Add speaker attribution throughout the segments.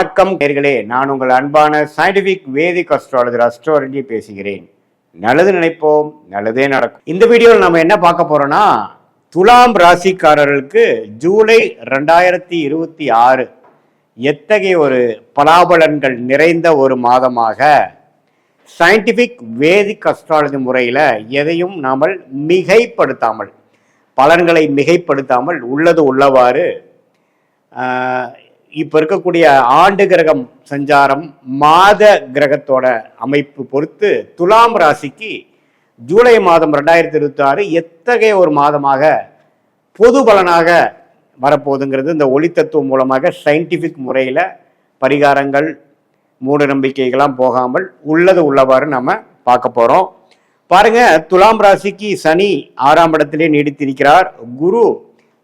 Speaker 1: வணக்கம் நேயர்களே, நான் உங்கள் அன்பான சயின்டிபிக் வேதிக் அஸ்ட்ராலஜர் அஸ்ட்ராலஜி பேசுகிறேன். நல்லது நினைப்போம், நல்லதே நடக்கும். இந்த வீடியோவில் நம்ம என்ன பார்க்க போறோம்னா, துலாம் ராசிக்காரர்களுக்கு ஜூலை 2026 எத்தகைய ஒரு பலாபலன்கள் நிறைந்த ஒரு மாதமாக சயின்டிபிக் வேதிக் அஸ்ட்ராலஜி முறையில் எதையும் நாம் மிகைப்படுத்தாமல், பலன்களை மிகைப்படுத்தாமல் உள்ளது உள்ளவாறு இப்போ இருக்கக்கூடிய ஆண்டு கிரகம் சஞ்சாரம் மாத கிரகத்தோட அமைப்பு பொறுத்து துலாம் ராசிக்கு ஜூலை மாதம் 2026 எத்தகைய ஒரு மாதமாக பொது பலனாக வரப்போகுதுங்கிறது இந்த ஒளித்தத்துவம் மூலமாக சயின்டிஃபிக் முறையில் பரிகாரங்கள் மூட நம்பிக்கைகளாம் போகாமல் உள்ளது உள்ளவாறு நம்ம பார்க்க போகிறோம். பாருங்க, துலாம் ராசிக்கு சனி 6ஆம் இடத்திலே நீடித்திருக்கிறார். குரு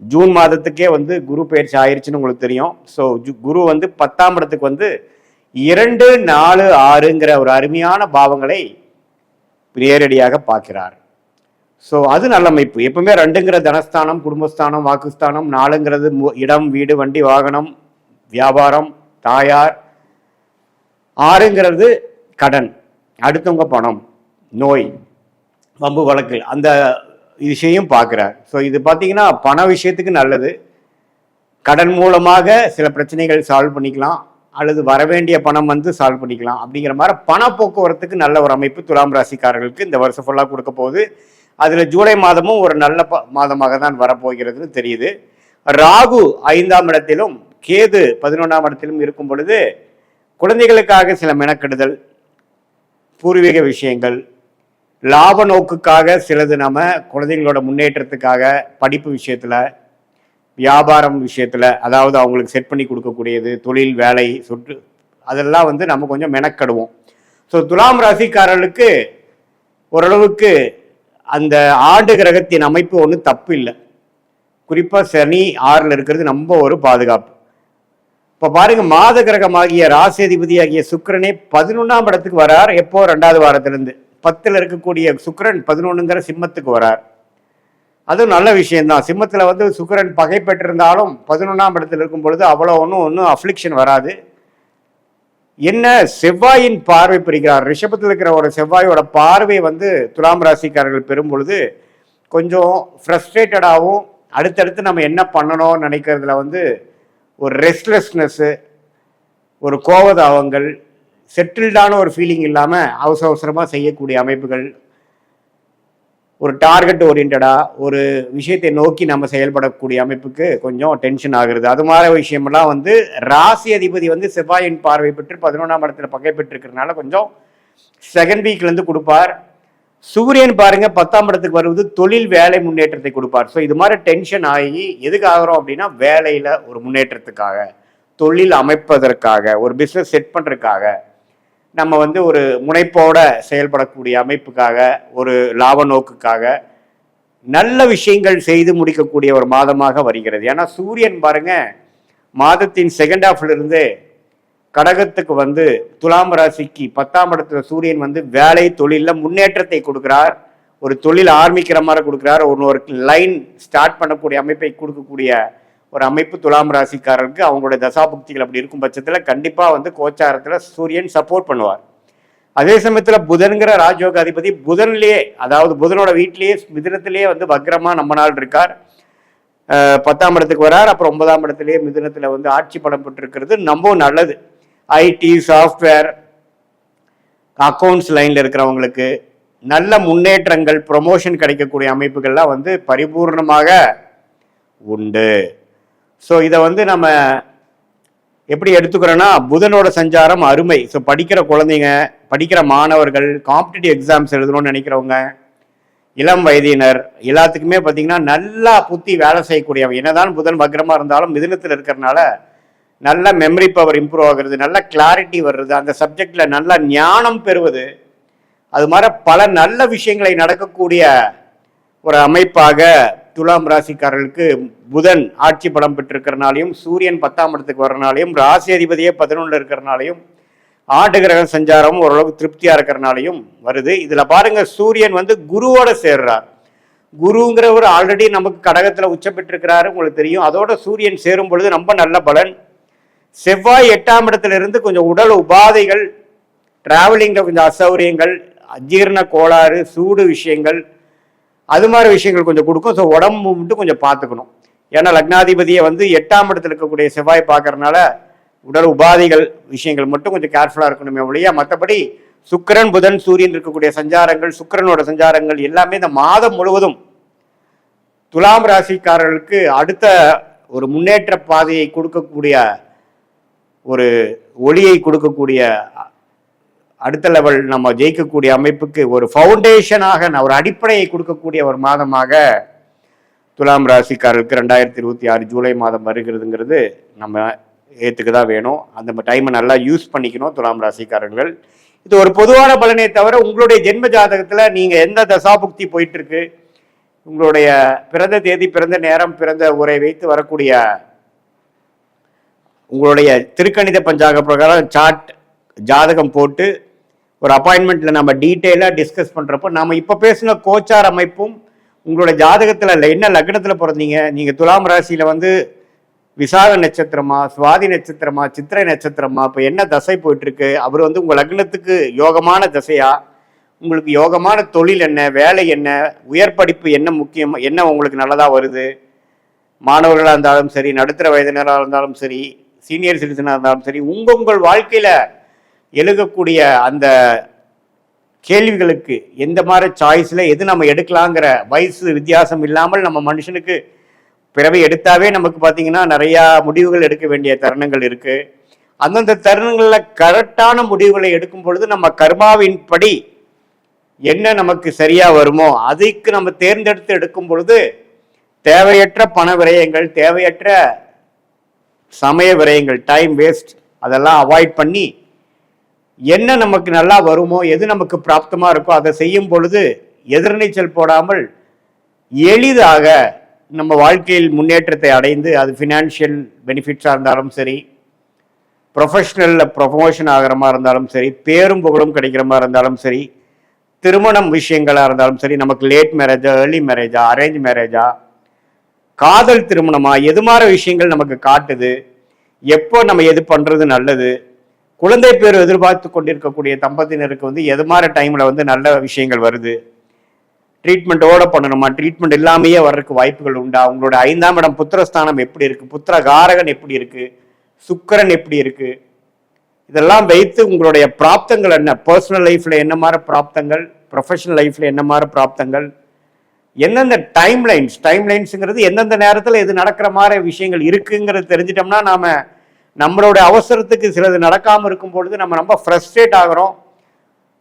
Speaker 1: ஜூன் மாதத்துக்கே குரு பயிற்சி ஆயிடுச்சுன்னு உங்களுக்கு தெரியும். ஸோ குரு 10ஆம் இடத்துக்கு 2, 4, 6ங்கிற ஒரு அருமையான பாவங்களை நேரடியாக பார்க்கிறார். ஸோ அது நல்ல அமைப்பு. எப்பவுமே 2ங்கிற தனஸ்தானம், குடும்பஸ்தானம், வாக்குஸ்தானம், 4ங்கிறது இடம், வீடு, வண்டி, வாகனம், வியாபாரம், தாயார், 6ங்கிறது கடன், அடுத்தவங்க பணம், நோய், வம்பு வழக்கு, அந்த விஷயம் பார்க்குறார். ஸோ இது பார்த்தீங்கன்னா பண விஷயத்துக்கு நல்லது. கடன் மூலமாக சில பிரச்சனைகள் சால்வ் பண்ணிக்கலாம், அல்லது வரவேண்டிய பணம் சால்வ் பண்ணிக்கலாம். அப்படிங்கிற மாதிரி பண போக்குவரத்துக்கு நல்ல ஒரு அமைப்பு துலாம் ராசிக்காரர்களுக்கு இந்த வருஷம் ஃபுல்லாக கொடுக்க போகுது. அதில் ஜூலை மாதமும் ஒரு நல்ல மாதமாக தான் வரப்போகிறதுன்னு தெரியுது. ராகு 5ஆம் இடத்திலும் கேது 11ஆம் இடத்திலும் இருக்கும் பொழுது குழந்தைகளுக்காக சில மெனக்கெடுதல், பூர்வீக விஷயங்கள், லாப நோக்குக்காக சிலது, நம்ம குழந்தைங்களோட முன்னேற்றத்துக்காக படிப்பு விஷயத்தில், வியாபாரம் விஷயத்தில், அதாவது அவங்களுக்கு செட் பண்ணி கொடுக்கக்கூடியது, தொழில், வேலை, சுற்று, அதெல்லாம் நம்ம கொஞ்சம் மெனக்கெடுவோம். ஸோ துலாம் ராசிக்காரர்களுக்கு ஓரளவுக்கு அந்த ஆண்டு கிரகத்தின் அமைப்பு ஒன்றும் தப்பு இல்லை. குறிப்பாக சனி 6ல் இருக்கிறது ரொம்ப ஒரு பாதுகாப்பு. இப்போ பாருங்க, மாத கிரகமாகிய ராசி அதிபதியாகிய சுக்கிரனே 11ஆம் இடத்துக்கு வரார். எப்போ? 2வது வாரத்திலிருந்து 10ல் இருக்கக்கூடிய சுக்கிரன் 11ங்கிற சிம்மத்துக்கு வரார். அதுவும் நல்ல விஷயம்தான். சிம்மத்தில் சுக்கிரன் பகை பெற்றிருந்தாலும் 11ஆம் இடத்துல இருக்கும் பொழுது அவ்வளோ ஒன்றும் அஃப்ளிக்ஷன் வராது. என்ன, செவ்வாயின் பார்வை பெறுகிறார். ரிஷபத்தில் இருக்கிற ஒரு செவ்வாயோட பார்வை துலாம் ராசிக்காரர்கள் பெறும் பொழுது கொஞ்சம் ஃப்ரஸ்ட்ரேட்டடாகவும், அடுத்தடுத்து நம்ம என்ன பண்ணணும்னு நினைக்கிறதுல ஒரு ரெஸ்ட்லெஸ்னஸ்ஸு, ஒரு கோபதாபங்கள், செட்டில்டான ஒரு ஃபீலிங் இல்லாமல் அவசரமாக செய்யக்கூடிய அமைப்புகள், ஒரு டார்கெட் ஓரியன்டாக ஒரு விஷயத்தை நோக்கி நம்ம செயல்படக்கூடிய அமைப்புக்கு கொஞ்சம் டென்ஷன் ஆகுறது. அது மாதிரி விஷயமெல்லாம் ராசி அதிபதி செவ்வாயின் பார்வை பெற்று 11ஆம் இடத்துல பகை பெற்றிருக்கிறதுனால கொஞ்சம் செகண்ட் வீக்லேருந்து கொடுப்பார். சூரியன் பாருங்க 10ஆம் இடத்துக்கு வருவது தொழில், வேலை முன்னேற்றத்தை கொடுப்பார். ஸோ இது மாதிரி டென்ஷன் ஆகி எதுக்கு ஆகிறோம் அப்படின்னா, வேலையில் ஒரு முன்னேற்றத்துக்காக, தொழில் அமைப்பதற்காக, ஒரு பிஸ்னஸ் செட் பண்ணுறதுக்காக, நம்ம ஒரு முனைப்போட செயல்படக்கூடிய அமைப்புக்காக, ஒரு லாப நோக்குக்காக நல்ல விஷயங்கள் செய்து முடிக்கக்கூடிய ஒரு மாதமாக வருகிறது. ஏன்னா சூரியன் பாருங்க மாதத்தின் செகண்ட் ஹாஃப்ல இருந்து கடகத்துக்கு துலாம் ராசிக்கு 10ஆம் இடத்துல சூரியன் வேலை, தொழிலில் முன்னேற்றத்தை கொடுக்கிறார். ஒரு தொழில் ஆரம்பிக்கிற மாதிரி கொடுக்கிறார். ஒரு லைன் ஸ்டார்ட் பண்ணக்கூடிய அமைப்பை கொடுக்கக்கூடிய ஒரு அமைப்பு துலாம் ராசிக்காரருக்கு. அவங்களுடைய தசாபுக்திகள் அப்படி இருக்கும் பட்சத்தில் கண்டிப்பாக கோச்சாரத்தில் சூரியன் சப்போர்ட் பண்ணுவார். அதே சமயத்தில் புதன்கிற ராஜயோக அதிபதி புதன்லேயே, அதாவது புதனோட வீட்டிலேயே மிதுனத்திலேயே வக்ரமா நம்ம நாள் இருக்கார். 10ஆம் இடத்துக்கு வரார். அப்புறம் 9ஆம் இடத்துலேயே மிதுனத்தில் ஆட்சி பலம் பெற்றிருக்கிறது ரொம்ப நல்லது. ஐடி, சாஃப்ட்வேர், அக்கௌண்ட்ஸ் லைனில் இருக்கிறவங்களுக்கு நல்ல முன்னேற்றங்கள், ப்ரொமோஷன் கிடைக்கக்கூடிய அமைப்புகள்லாம் பரிபூர்ணமாக உண்டு. ஸோ இதை நம்ம எப்படி எடுத்துக்கிறோன்னா, புதனோட சஞ்சாரம் அருமை. ஸோ படிக்கிற குழந்தைங்க, படிக்கிற மாணவர்கள், காம்படிட்டிவ் எக்ஸாம்ஸ் எழுதணும்னு நினைக்கிறவங்க, இளம் வயதினர் எல்லாத்துக்குமே பார்த்தீங்கன்னா நல்லா புத்தி வேலை செய்யக்கூடியவங்க. என்னதான் புதன் வக்ரமாக இருந்தாலும் மிதுனத்தில் இருக்கிறதுனால நல்ல மெமரி பவர் இம்ப்ரூவ் ஆகுறது, நல்ல கிளாரிட்டி வர்றது, அந்த சப்ஜெக்டில் நல்ல ஞானம் பெறுவது, அது மாதிரி பல நல்ல விஷயங்களை நடக்கக்கூடிய ஒரு அமைப்பாக துலாம் ராசிக்காரர்களுக்கு புதன் ஆட்சி பலம் பெற்றிருக்கிறனாலையும், சூரியன் 10ஆம் இடத்துக்கு வர்றனாலையும், ராசி அதிபதியே 11ல் இருக்கிறனாலையும், ஆண்டு கிரக சஞ்சாரம் ஓரளவுக்கு திருப்தியாக இருக்கிறனாலையும் வருது. இதில் பாருங்க, சூரியன் குருவோட சேர்றார். குருங்கிறவர் ஆல்ரெடி நமக்கு கடகத்தில் உச்சம் பெற்றிருக்கிறாரு, உங்களுக்கு தெரியும். அதோட சூரியன் சேரும் பொழுது ரொம்ப நல்ல பலன். செவ்வாய் 8ஆம் இடத்திலிருந்து கொஞ்சம் உடல் உபாதைகள், டிராவலிங்ல கொஞ்சம் அசௌரியங்கள், அஜீரண கோளாறு, சூடு விஷயங்கள், அது மாதிரி விஷயங்கள் கொஞ்சம் கொடுக்கும். ஸோ உடம்பு மட்டும் கொஞ்சம் பார்த்துக்கணும். ஏன்னா லக்னாதிபதியை வந்து 8ஆம் இடத்துல இருக்கக்கூடிய செவ்வாய் பார்க்கறதுனால உடல் உபாதைகள் விஷயங்கள் மட்டும் கொஞ்சம் கேர்ஃபுல்லாக இருக்கணுமே ஒழிய, மற்றபடி சுக்கிரன் புதன் சூரியன் இருக்கக்கூடிய சஞ்சாரங்கள், சுக்கிரனோட சஞ்சாரங்கள் எல்லாமே இந்த மாதம் முழுவதும் துலாம் ராசிக்காரர்களுக்கு அடுத்த ஒரு முன்னேற்ற பாதையை கொடுக்கக்கூடிய, ஒரு ஒளியை கொடுக்கக்கூடிய, அடுத்த லெவல் நம்ம ஜெயிக்கக்கூடிய அமைப்புக்கு ஒரு ஃபவுண்டேஷனாக, ஒரு அடிப்படையை கொடுக்கக்கூடிய ஒரு மாதமாக துலாம் ராசிக்காரர்களுக்கு 2026 ஜூலை மாதம் வருகிறதுங்கிறது நம்ம ஏற்றுக்கு தான் வேணும். அந்த டைமை நல்லா யூஸ் பண்ணிக்கணும் துலாம் ராசிக்காரர்கள். இது ஒரு பொதுவான பலனே தவிர, உங்களுடைய ஜென்ம ஜாதகத்தில் நீங்கள் எந்த தசாபுக்தி போயிட்டு இருக்கு, உங்களுடைய பிறந்த தேதி, பிறந்த நேரம், பிறந்த ஊரை வைத்து வரக்கூடிய உங்களுடைய திருக்கணித பஞ்சாங்க பிரகாரம் சார்ட் ஜாதகம் போட்டு ஒரு அப்பாயின்மெண்ட்ல நம்ம டீட்டெயிலாக டிஸ்கஸ் பண்ணுறப்போ, நம்ம இப்போ பேசின கோச்சார் அமைப்பும் உங்களோட ஜாதகத்தில் என்ன லக்னத்தில் பிறந்தீங்க, நீங்கள் துலாம் ராசியில் வந்து விசாக நட்சத்திரமா, சுவாதி நட்சத்திரமா, சித்திரை நட்சத்திரமா, இப்போ என்ன தசை போயிட்டு இருக்கு, அவர் வந்து உங்கள் லக்னத்துக்கு யோகமான தசையா, உங்களுக்கு யோகமான தொழில் என்ன, வேலை என்ன, உயர் படிப்பு என்ன முக்கியம், என்ன உங்களுக்கு நல்லதாக வருது, மாணவர்களாக இருந்தாலும் சரி, நடுத்தர வயதினராக இருந்தாலும் சரி, சீனியர் சிட்டிசனாக இருந்தாலும் சரி, உங்கள் வாழ்க்கையில் எழுதக்கூடிய அந்த கேள்விகளுக்கு எந்த மாதிரி சாய்ஸில் எது நம்ம எடுக்கலாங்கிற வயசு வித்தியாசம் இல்லாமல் நம்ம மனுஷனுக்கு பிறவை எடுத்தாவே நமக்கு பார்த்தீங்கன்னா நிறையா முடிவுகள் எடுக்க வேண்டிய தருணங்கள் இருக்குது. அந்தந்த தருணங்களில் கரெக்டான முடிவுகளை எடுக்கும் பொழுது நம்ம கர்மாவின் படி என்ன நமக்கு சரியாக வருமோ அதுக்கு நம்ம தேர்ந்தெடுத்து எடுக்கும் பொழுது தேவையற்ற பண விரயங்கள், தேவையற்ற சமய விரயங்கள், டைம் வேஸ்ட், அதெல்லாம் அவாய்ட் பண்ணி என்ன நமக்கு நல்லா வருமோ, எது நமக்கு பிராப்தமாக இருக்கோ அதை செய்யும் பொழுது எதிர்நீச்சல் போடாமல் எளிதாக நம்ம வாழ்க்கையில் முன்னேற்றத்தை அடைந்து, அது ஃபினான்ஷியல் பெனிஃபிட்ஸாக இருந்தாலும் சரி, ப்ரொஃபஷனலில் ப்ரொமோஷன் ஆகிற மாதிரி இருந்தாலும் சரி, பேரும் புகழும் கிடைக்கிற மாதிரி இருந்தாலும் சரி, திருமணம் விஷயங்களாக இருந்தாலும் சரி, நமக்கு லேட் மேரேஜா, ஏர்லி மேரேஜா, அரேஞ்ச் மேரேஜா, காதல் திருமணமா, எது மாதிரி விஷயங்கள் நமக்கு காட்டுது, எப்போ நம்ம எது பண்ணுறது நல்லது, குழந்தை பேர் எதிர்பார்த்து கொண்டிருக்கக்கூடிய தம்பதியினருக்கு வந்து எது மாதிரி டைமில் வந்து நல்ல விஷயங்கள் வருது, ட்ரீட்மெண்ட்டோட பண்ணணுமா, ட்ரீட்மெண்ட் இல்லாமையே வர்றதுக்கு வாய்ப்புகள் உண்டா, உங்களோட 5ஆம் இடம் புத்திரஸ்தானம் எப்படி இருக்குது, புத்திரகாரகன் எப்படி இருக்குது, சுக்கிரன் எப்படி இருக்குது, இதெல்லாம் வைத்து உங்களுடைய பிராப்தங்கள் என்ன, பர்சனல் லைஃப்பில் என்ன மாதிரி பிராப்தங்கள், ப்ரொஃபஷனல் லைஃப்பில் என்ன மாதிரி பிராப்தங்கள், எந்தெந்த டைம்லைன்ஸுங்கிறது எந்தெந்த நேரத்தில் எது நடக்கிற மாதிரி விஷயங்கள் இருக்குங்கிறது தெரிஞ்சிட்டோம்னா நாம் நம்மளோட அவசரத்துக்கு சிலது நடக்காமல் இருக்கும் பொழுது நம்ம ரொம்ப ஃப்ரஸ்ட்ரேட் ஆகிறோம்,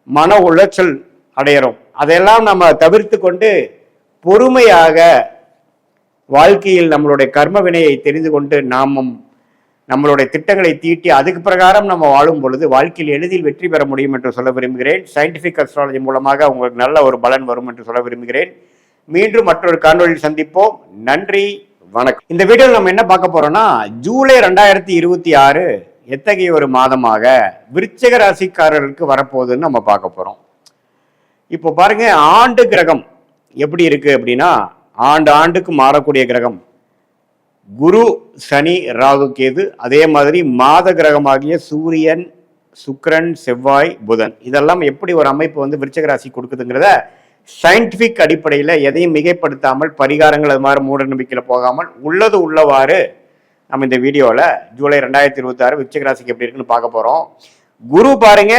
Speaker 1: மன உளைச்சல் அடையிறோம். அதையெல்லாம் நம்ம தவிர்த்து கொண்டு பொறுமையாக வாழ்க்கையில் நம்மளுடைய கர்ம வினையை தெரிந்து கொண்டு நாமும் நம்மளுடைய திட்டங்களை தீட்டி அதுக்கு பிரகாரம் நம்ம வாழும் பொழுது வாழ்க்கையில் எளிதில் வெற்றி பெற முடியும் என்று சொல்ல விரும்புகிறேன். சயின்டிஃபிக் அஸ்ட்ராலஜி மூலமாக உங்களுக்கு நல்ல ஒரு பலன் வரும் என்று சொல்ல விரும்புகிறேன். மீண்டும் மற்றொரு காணொலியில் சந்திப்போம். நன்றி, வணக்கம். இந்த வீடியோவில் நம்ம என்ன பார்க்க போறோம்னா, ஜூலை 2026 எத்தகைய ஒரு மாதமாக விருச்சிக ராசிக்காரர்களுக்கு வரப்போகுதுன்னு நம்ம பார்க்க போறோம். இப்போ பாருங்க, ஆண்டு கிரகம் எப்படி இருக்கு அப்படின்னா, ஆண்டுக்கு மாறக்கூடிய கிரகம் குரு, சனி, ராகு, கேது. அதே மாதிரி மாத கிரகமாகிய சூரியன், சுக்கிரன், செவ்வாய், புதன். இதெல்லாம் எப்படி ஒரு அமைப்பு வந்து விருச்சிக ராசி கொடுக்குதுங்கிறத சயின்டிஃபிக் அடிப்படையில் எதையும் மிகைப்படுத்தாமல், பரிகாரங்கள் அது மாதிரி மூட நம்பிக்கையில் போகாமல் உள்ளது உள்ளவாறு நம்ம இந்த வீடியோவில் ஜூலை 2026 விருச்சிக ராசிக்கு எப்படி இருக்குன்னு பார்க்க போகிறோம். குரு பாருங்க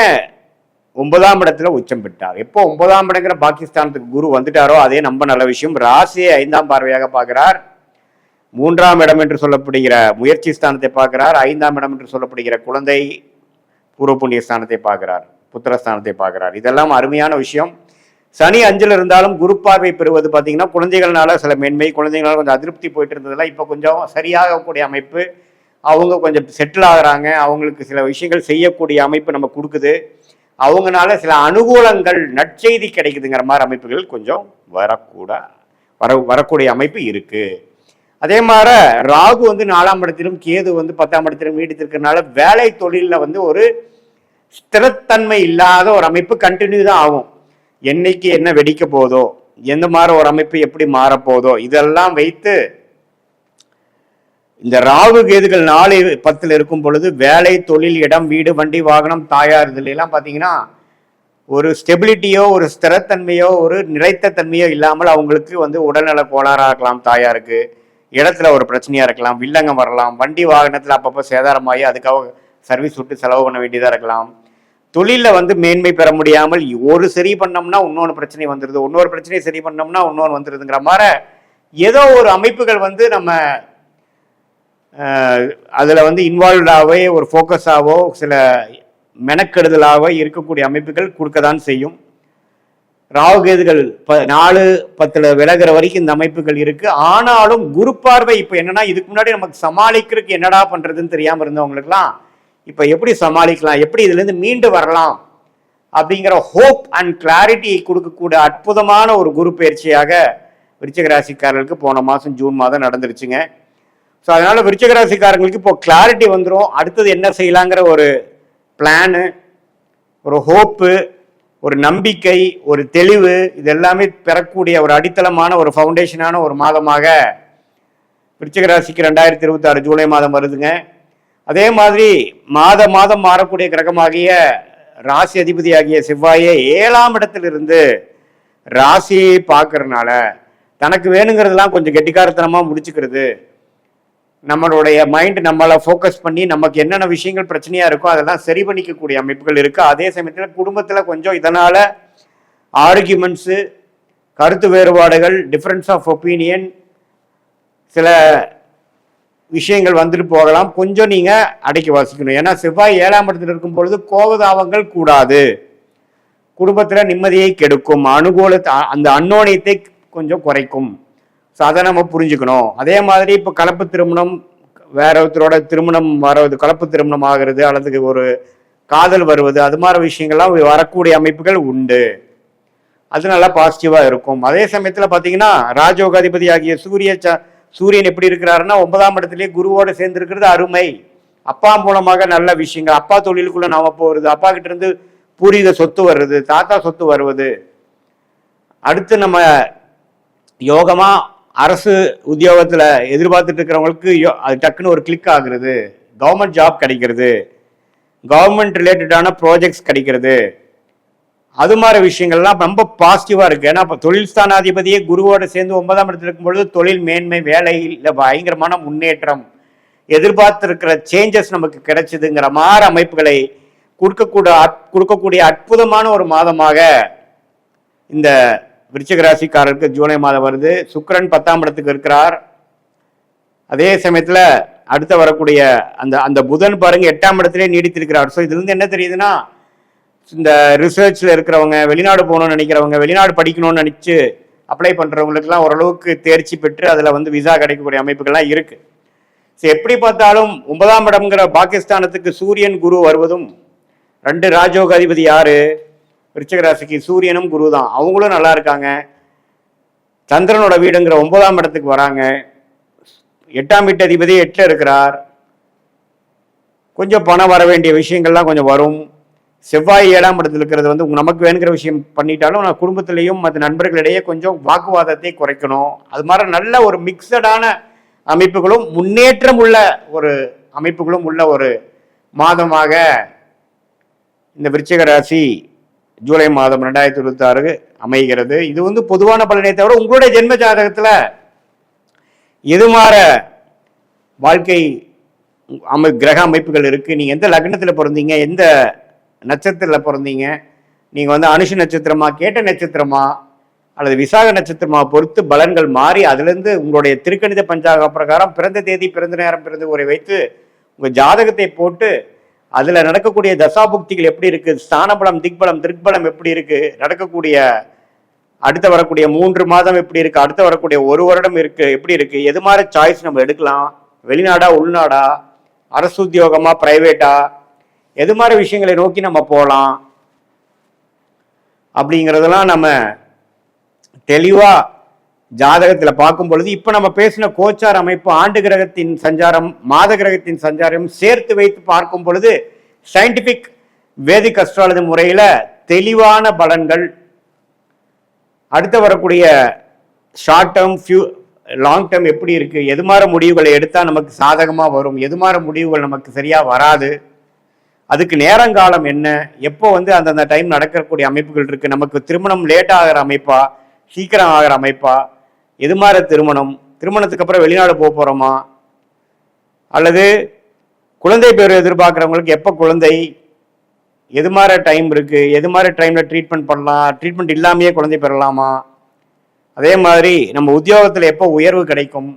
Speaker 1: 9ஆம் இடத்துல உச்சம் பெற்றார். எப்போ 9ஆம் இடங்கிற பாகிஸ்தானத்துக்கு குரு வந்துட்டாரோ அதே ரொம்ப நல்ல விஷயம். ராசியை 5ஆம் பார்வையாக பார்க்கிறார். 3ஆம் இடம் என்று சொல்லப்படுகிற முயற்சி ஸ்தானத்தை பார்க்கிறார். 5ஆம் இடம் என்று சொல்லப்படுகிற குழந்தை பூர்வ புண்ணிய ஸ்தானத்தை பார்க்கிறார், புத்திரஸ்தானத்தை பார்க்கிறார். இதெல்லாம் அருமையான விஷயம். சனி 5ல் இருந்தாலும் குரு பார்வை பெறுவது பார்த்தீங்கன்னா குழந்தைகள்னால சில மேன்மை, குழந்தைகளால் கொஞ்சம் அதிருப்தி போயிட்டு இருந்ததெல்லாம் இப்போ கொஞ்சம் சரியாகக்கூடிய அமைப்பு. அவங்க கொஞ்சம் செட்டில் ஆகுறாங்க, அவங்களுக்கு சில விஷயங்கள் செய்யக்கூடிய அமைப்பு நம்ம கொடுக்குது. அவங்களால சில அனுகூலங்கள், நற்செய்தி கிடைக்குதுங்கிற மாதிரி அமைப்புகள் கொஞ்சம் வரக்கூடிய அமைப்பு இருக்கு. அதே மாதிரி ராகு வந்து 4ஆம் இடத்திலும், கேது வந்து 10ஆம் இடத்திலும் நீடித்திருக்கிறதுனால வேலை தொழிலில் வந்து ஒரு ஸ்திரத்தன்மை இல்லாத ஒரு அமைப்பு கண்டினியூ தான் ஆகும். என்னைக்கு என்ன வெடிக்க போதோ, எந்த மாதிரி ஒரு அமைப்பு எப்படி மாறப்போதோ, இதெல்லாம் வைத்து இந்த ராகு கேதுகள் 4-10 இருக்கும் பொழுது வேலை, தொழில், இடம், வீடு, வண்டி, வாகனம், தாயார், இதுல எல்லாம் பார்த்தீங்கன்னா ஒரு ஸ்டெபிலிட்டியோ ஒரு ஸ்திரத்தன்மையோ ஒரு நிறைத்த தன்மையோ இல்லாமல் அவங்களுக்கு வந்து உடல்நல கோளாறாக இருக்கலாம். தாயாருக்கு இடத்துல ஒரு பிரச்சனையா இருக்கலாம், வில்லங்கம் வரலாம், வண்டி வாகனத்தில் அப்பப்போ சேதாரமாகி அதுக்காக சர்வீஸ் விட்டு செலவு பண்ண வேண்டியதாக இருக்கலாம். தொழிலில் வந்து மேன்மை பெற முடியாமல் ஒரு சரி பண்ணோம்னா இன்னொன்று பிரச்சனை வந்துடுது, இன்னொரு பிரச்சனையை சரி பண்ணோம்னா இன்னொன்று வந்துடுதுங்கிற மாதிரி ஏதோ ஒரு அமைப்புகள் வந்து நம்ம அதில் வந்து இன்வால்வ்டாகவே ஒரு ஃபோக்கஸாகவோ சில மெனக்கெடுதலாக இருக்கக்கூடிய அமைப்புகள் கொடுக்க தான் செய்யும். ராகுகேதுகள் 4-10 விலகிற வரைக்கும் இந்த அமைப்புகள் இருக்கு. ஆனாலும் குரு பார்வை இப்போ என்னன்னா, இதுக்கு முன்னாடி நமக்கு சமாளிக்கிறதுக்கு என்னடா பண்றதுன்னு தெரியாமல் இருந்தவங்களுக்குலாம் இப்போ எப்படி சமாளிக்கலாம், எப்படி இதுல இருந்து மீண்டு வரலாம் அப்படிங்கிற ஹோப் அண்ட் கிளாரிட்டி கொடுக்கக்கூடிய அற்புதமான ஒரு குரு பயிற்சியாக விருச்சிக ராசிக்காரர்களுக்கு போன மாதம் ஜூன் மாதம் நடந்துருச்சுங்க. ஸோ அதனால விருச்சிக ராசிக்காரங்களுக்கு இப்போ கிளாரிட்டி வந்துடும். அடுத்தது என்ன செய்யலாங்கிற ஒரு பிளானு, ஒரு ஹோப்பு, ஒரு நம்பிக்கை, ஒரு தெளிவு, இது எல்லாமே பெறக்கூடிய ஒரு அடித்தளமான ஒரு ஃபவுண்டேஷனான ஒரு மாதமாக விருச்சிக ராசிக்கு 2026 ஜூலை மாதம் வருதுங்க. அதே மாதிரி மாதம் மாறக்கூடிய கிரகமாகிய ராசி அதிபதியாகிய செவ்வாயை 7ஆம் இடத்திலிருந்து ராசியை பார்க்கறதுனால தனக்கு வேணுங்கிறதுலாம் கொஞ்சம் கெட்டிக்காரத்தனமாக முடிச்சுக்கிறது, நம்மளுடைய மைண்ட் நம்மளை ஃபோக்கஸ் பண்ணி நமக்கு என்னென்ன விஷயங்கள் பிரச்சனையா இருக்கோ அதெல்லாம் சரி பண்ணிக்கக்கூடிய அமைப்புகள் இருக்கு. அதே சமயத்தில் குடும்பத்தில் கொஞ்சம் இதனால ஆர்கியூமெண்ட்ஸு, கருத்து வேறுபாடுகள், டிஃப்ரென்ஸ் ஆஃப் ஒப்பீனியன், சில விஷயங்கள் வந்துட்டு போகலாம். கொஞ்சம் நீங்க அடக்கி வாசிக்கணும். ஏன்னா செவ்வாய் 7ஆம் இடத்துல இருக்கும் பொழுது கோபதாபங்கள் கூடாது, குடும்பத்தில் நிம்மதியை கெடுக்கும், அந்த அன்னோனியத்தை கொஞ்சம் குறைக்கும். ஸோ அதை நம்ம புரிஞ்சுக்கணும். அதே மாதிரி இப்போ கலப்பு திருமணம், வேற ஒருத்தரோட திருமணம் வர்றது, கலப்பு திருமணம் ஆகிறது அல்லது ஒரு காதல் வருவது, அது மாதிரி விஷயங்கள்லாம் வரக்கூடிய அமைப்புகள் உண்டு. அது நல்லா பாசிட்டிவாக இருக்கும். அதே சமயத்தில் பார்த்தீங்கன்னா ராஜயோகாதிபதி ஆகிய சூரியன் எப்படி இருக்கிறாருன்னா 9ஆம் இடத்துலேயே குருவோடு சேர்ந்து இருக்கிறது அருமை. அப்பா மூலமாக நல்ல விஷயங்கள், அப்பா தொழிலுக்குள்ள நாம போகிறது, அப்பா கிட்ட இருந்து பூர்வீக சொத்து வருது, தாத்தா சொத்து வருவது, அடுத்து நம்ம யோகமா அரசு உத்தியோகத்தில் எதிர்பார்த்துட்டு இருக்கிறவங்களுக்கு அது டக்குன்னு ஒரு கிளிக் ஆகுறது, கவர்மெண்ட் ஜாப் கிடைக்கிறது, கவர்மெண்ட் ரிலேட்டடான ப்ராஜெக்ட்ஸ் கிடைக்கிறது, அது மாதிரி விஷயங்கள்லாம் ரொம்ப பாசிட்டிவாக இருக்குது. ஏன்னா இப்போ தொழில் ஸ்தானாதிபதியே குருவோடு சேர்ந்து 9ஆம் இடத்துல இருக்கும்பொழுது தொழில் மேன்மை, வேலையில் பயங்கரமான முன்னேற்றம், எதிர்பார்த்திருக்கிற சேஞ்சஸ் நமக்கு கிடைச்சதுங்கிற மாதிரி அமைப்புகளை கொடுக்கக்கூடிய அற்புதமான ஒரு மாதமாக இந்த விருச்சிக ராசிக்காரருக்கு ஜூலை மாதம் வருது. சுக்கிரன் 10ஆம் இடத்துக்கு இருக்கிறார். அதே சமயத்தில் அடுத்த வரக்கூடிய அந்த புதன் பாருங்க 8ஆம் இடத்திலே நீடித்திருக்கிறார். ஸோ இதுல இருந்து என்ன தெரியுதுன்னா, இந்த ரிசர்ச்ல இருக்கிறவங்க, வெளிநாடு போகணும்னு நினைக்கிறவங்க, வெளிநாடு படிக்கணும்னு நினைச்சு அப்ளை பண்றவங்களுக்குலாம் ஓரளவுக்கு தேர்ச்சி பெற்று அதில் வந்து விசா கிடைக்கக்கூடிய அமைப்புகள்லாம் இருக்கு. ஸோ எப்படி பார்த்தாலும் 9ஆம் இடம்ங்கிற பாகிஸ்தானத்துக்கு சூரியன் குரு வருவதும், 2 ராஜயோக அதிபதி யாரு விருச்சிக ராசிக்கு சூரியனும் குரு தான், அவங்களும் நல்லா இருக்காங்க. சந்திரனோட வீடுங்கிற 9ஆம் இடத்துக்கு வராங்க. 8ஆம் வீட்டு அதிபதி 8ல் இருக்கிறார். கொஞ்சம் பணம் வர வேண்டிய விஷயங்கள்லாம் கொஞ்சம் வரும். செவ்வாய் 7ஆம் இடத்துல இருக்கிறது வந்து நமக்கு வேணுங்கிற விஷயம் பண்ணிட்டாலும் நான் குடும்பத்திலையும் மற்ற நண்பர்களிடையே கொஞ்சம் வாக்குவாதத்தை குறைக்கணும். அது மாதிரி நல்ல ஒரு மிக்சடான அமைப்புகளும் முன்னேற்றம் உள்ள ஒரு அமைப்புகளும் உள்ள ஒரு மாதமாக இந்த விருச்சிக ராசி ஜூலை மாதம் 2026 அமைகிறது. இது வந்து பொதுவான பலனை தவிர உங்களுடைய ஜென்ம ஜாதகத்தில் எது மாற வாழ்க்கை கிரக அமைப்புகள் இருக்கு, நீங்க எந்த லக்னத்தில் பிறந்தீங்க, எந்த நட்சத்திரத்தில் பிறந்தீங்க, நீங்க வந்து அனுஷ நட்சத்திரமா, கேட்ட நட்சத்திரமா அல்லது விசாக நட்சத்திரமா பொறுத்து பலன்கள் மாறி அதிலிருந்து உங்களுடைய திருக்கணித பஞ்சாங்க பிரகாரம் பிறந்த தேதி, பிறந்த நேரம், பிறந்த ஊரை வைத்து உங்க ஜாதகத்தை போட்டு அதுல நடக்கக்கூடிய தசாபுக்திகள் எப்படி இருக்கு, ஸ்தானபலம், திக்பலம், திருக்பலம் எப்படி இருக்கு, நடக்கக்கூடிய அடுத்த வரக்கூடிய 3 மாதம் எப்படி இருக்கு, அடுத்த வரக்கூடிய 1 வருடம் இருக்கு எப்படி இருக்கு, எது மாதிரி சாய்ஸ் நம்ம எடுக்கலாம், வெளிநாடா உள்நாடா, அரசு உத்தியோகமா பிரைவேட்டா, எது மாதிரி விஷயங்களை நோக்கி நம்ம போகலாம் அப்படிங்கிறதெல்லாம் நம்ம தெளிவா ஜாதகத்துல பார்க்கும் பொழுது இப்ப நம்ம பேசின கோச்சார் அமைப்பு, ஆண்டு கிரகத்தின் சஞ்சாரம், மாத கிரகத்தின் சஞ்சாரம் சேர்த்து வைத்து பார்க்கும் பொழுது சயின்டிபிக் வேதிக் அஸ்ட்ராலஜி முறையில தெளிவான பலன்கள், அடுத்து வரக்கூடிய ஷார்ட் டேர்ம் லாங் டேர்ம் எப்படி இருக்கு, எது மாதிரி முடிவுகளை எடுத்தால் நமக்கு சாதகமாக வரும், எது மாதிரி முடிவுகள் நமக்கு சரியாக வராது, அதுக்கு நேரங்காலம் என்ன, எப்போ வந்து அந்தந்த டைம் நடக்கக்கூடிய அமைப்புகள் இருக்குது, நமக்கு திருமணம் லேட் ஆகிற அமைப்பா சீக்கிரம் ஆகிற அமைப்பா, எது மாதிரி திருமணத்துக்கு அப்புறம் வெளிநாடு போக போகிறோமா, அல்லது குழந்தை பேர் எதிர்பார்க்குறவங்களுக்கு எப்போ குழந்தை, எது மாதிரி டைம் இருக்குது, எது மாதிரி டைமில் ட்ரீட்மெண்ட் பண்ணலாம், ட்ரீட்மெண்ட் இல்லாமையே குழந்தை பெறலாமா, அதே மாதிரி நம்ம உத்தியோகத்தில் எப்போ உயர்வு கிடைக்கும்,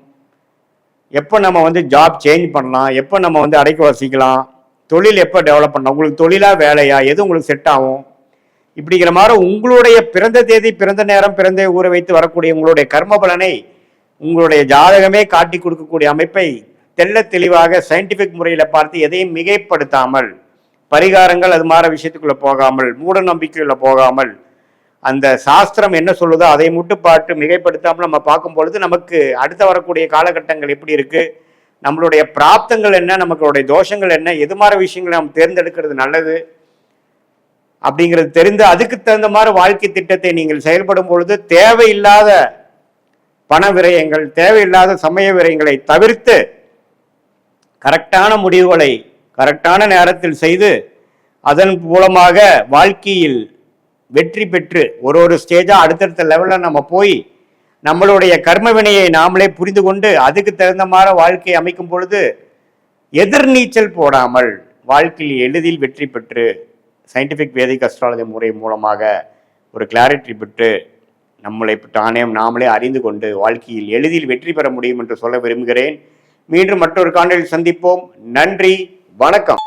Speaker 1: எப்போ நம்ம வந்து ஜாப் சேஞ்ச் பண்ணலாம், எப்போ நம்ம வந்து அடைக்க வசிக்கலாம், தொழில் எப்போ டெவலப் பண்ணலாம், உங்களுக்கு தொழிலாக வேலையா, எது உங்களுக்கு செட் ஆகும், இப்படிங்கிற மாதிரி உங்களுடைய பிறந்த தேதி, பிறந்த நேரம், பிறந்த ஊரை வைத்து வரக்கூடிய உங்களுடைய கர்ம பலனை உங்களுடைய ஜாதகமே காட்டி கொடுக்கக்கூடிய அமைப்பை தெள்ள தெளிவாக சயின்டிஃபிக் முறையில் பார்த்து எதையும் மிகைப்படுத்தாமல், பரிகாரங்கள் அது மாதிரி விஷயத்துக்குள்ளே போகாமல், மூட நம்பிக்கைக்குள்ள போகாமல், அந்த சாஸ்திரம் என்ன சொல்லுதோ அதை மட்டும் பாட்டு மிகைப்படுத்தாமல் நம்ம பார்க்கும் பொழுது நமக்கு அடுத்த வரக்கூடிய காலகட்டங்கள் எப்படி இருக்கு, நம்மளுடைய பிராப்தங்கள் என்ன, நமக்களுடைய தோஷங்கள் என்ன, எது மாதிரி விஷயங்களை நம்ம தேர்ந்தெடுக்கிறது நல்லது அப்படிங்கிறது தெரிந்து அதுக்கு தகுந்த மாதிரி வாழ்க்கை திட்டத்தை நீங்கள் செயல்படும் பொழுது தேவையில்லாத பண விரயங்கள், தேவையில்லாத சமய விரயங்களை தவிர்த்து கரெக்டான முடிவுகளை கரெக்டான நேரத்தில் செய்து அதன் மூலமாக வாழ்க்கையில் வெற்றி பெற்று ஒரு ஸ்டேஜா அடுத்தடுத்த லெவலில் நம்ம போய் நம்மளுடைய கர்ம வினையை நாமளே புரிந்து கொண்டு அதுக்கு தகுந்த மாதிரி வாழ்க்கையை அமைக்கும் பொழுது எதிர்நீச்சல் போடாமல் வாழ்க்கையில் எளிதில் வெற்றி பெற்று சயின்டிஃபிக் வேதிக் அஸ்ட்ராலஜி முறை மூலமாக ஒரு கிளாரிட்டி பெற்று நம்மளை நாமளே அறிந்து கொண்டு வாழ்க்கையில் எளிதில் வெற்றி பெற முடியும் என்று சொல்ல விரும்புகிறேன். மீண்டும் மற்றொரு காணொளியில் சந்திப்போம். நன்றி, வணக்கம்.